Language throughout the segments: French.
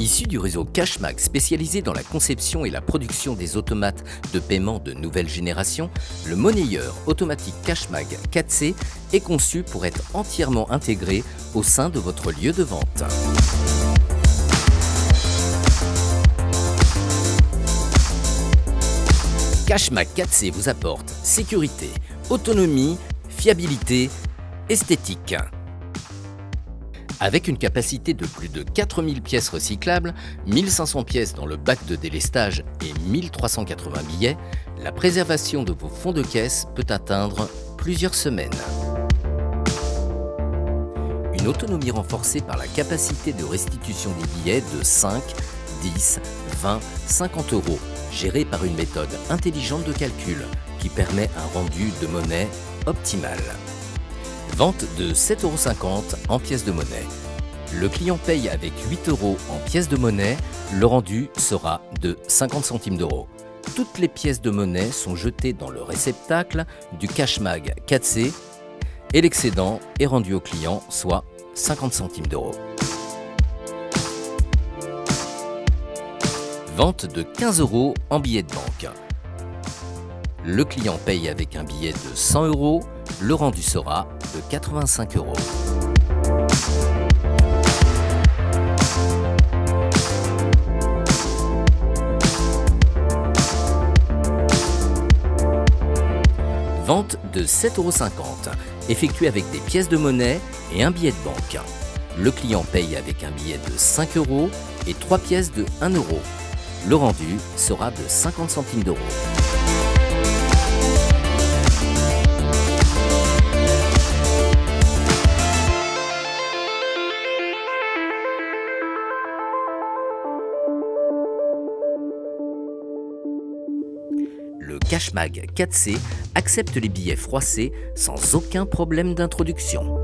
Issu du réseau Cashmag spécialisé dans la conception et la production des automates de paiement de nouvelle génération, le monnayeur automatique Cashmag 4C est conçu pour être entièrement intégré au sein de votre lieu de vente. Cashmag 4C vous apporte sécurité, autonomie, fiabilité, esthétique. Avec une capacité de plus de 4000 pièces recyclables, 1500 pièces dans le bac de délestage et 1380 billets, la préservation de vos fonds de caisse peut atteindre plusieurs semaines. Une autonomie renforcée par la capacité de restitution des billets de 5, 10, 20, 50 euros, gérée par une méthode intelligente de calcul qui permet un rendu de monnaie optimal. Vente de 7,50 € en pièces de monnaie. Le client paye avec 8 € en pièces de monnaie, le rendu sera de 50 centimes d'euros. Toutes les pièces de monnaie sont jetées dans le réceptacle du Cashmag 4C et l'excédent est rendu au client, soit 50 centimes d'euros. Vente de 15 € en billets de banque. Le client paye avec un billet de 100 €, le rendu sera de 85 €. Vente de 7,50 €, effectuée avec des pièces de monnaie et un billet de banque. Le client paye avec un billet de 5 € et 3 pièces de 1 €. Le rendu sera de 50 centimes d'euros. Le Cashmag 4C accepte les billets froissés sans aucun problème d'introduction.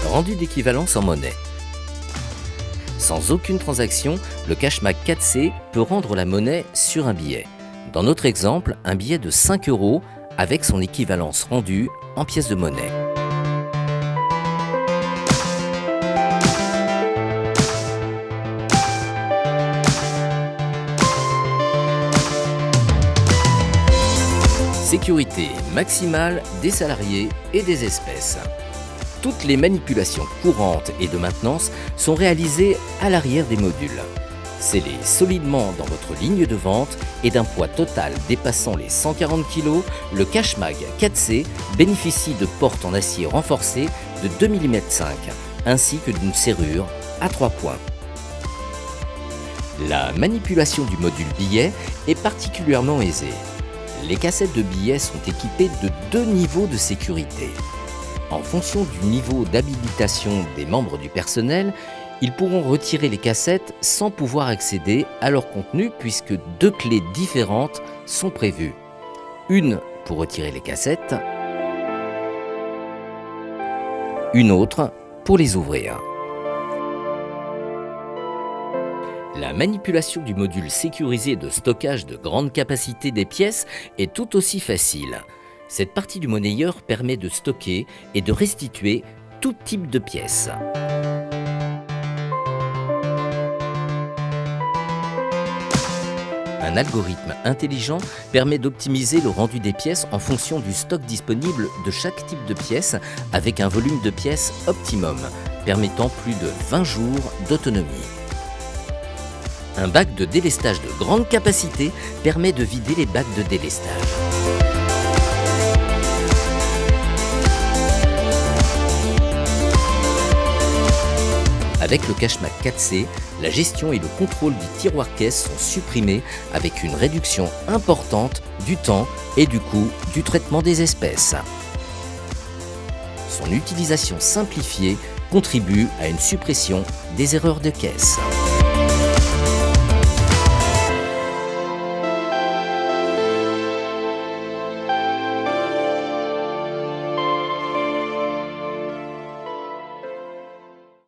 Rendu d'équivalence en monnaie. Sans aucune transaction, le Cashmag 4C peut rendre la monnaie sur un billet. Dans notre exemple, un billet de 5 € avec son équivalence rendue en pièces de monnaie. Sécurité maximale des salariés et des espèces. Toutes les manipulations courantes et de maintenance sont réalisées à l'arrière des modules. Scellé solidement dans votre ligne de vente et d'un poids total dépassant les 140 kg, le Cashmag 4C bénéficie de portes en acier renforcées de 2,5 mm ainsi que d'une serrure à 3 points. La manipulation du module billet est particulièrement aisée. Les cassettes de billets sont équipées de 2 niveaux de sécurité. En fonction du niveau d'habilitation des membres du personnel, ils pourront retirer les cassettes sans pouvoir accéder à leur contenu puisque 2 clés différentes sont prévues. Une pour retirer les cassettes, une autre pour les ouvrir. La manipulation du module sécurisé de stockage de grande capacité des pièces est tout aussi facile. Cette partie du monnayeur permet de stocker et de restituer tout type de pièces. Un algorithme intelligent permet d'optimiser le rendu des pièces en fonction du stock disponible de chaque type de pièce avec un volume de pièces optimum, permettant plus de 20 jours d'autonomie. Un bac de délestage de grande capacité permet de vider les bacs de délestage. Avec le Cashmag 4C, la gestion et le contrôle du tiroir caisse sont supprimés avec une réduction importante du temps et du coût du traitement des espèces. Son utilisation simplifiée contribue à une suppression des erreurs de caisse.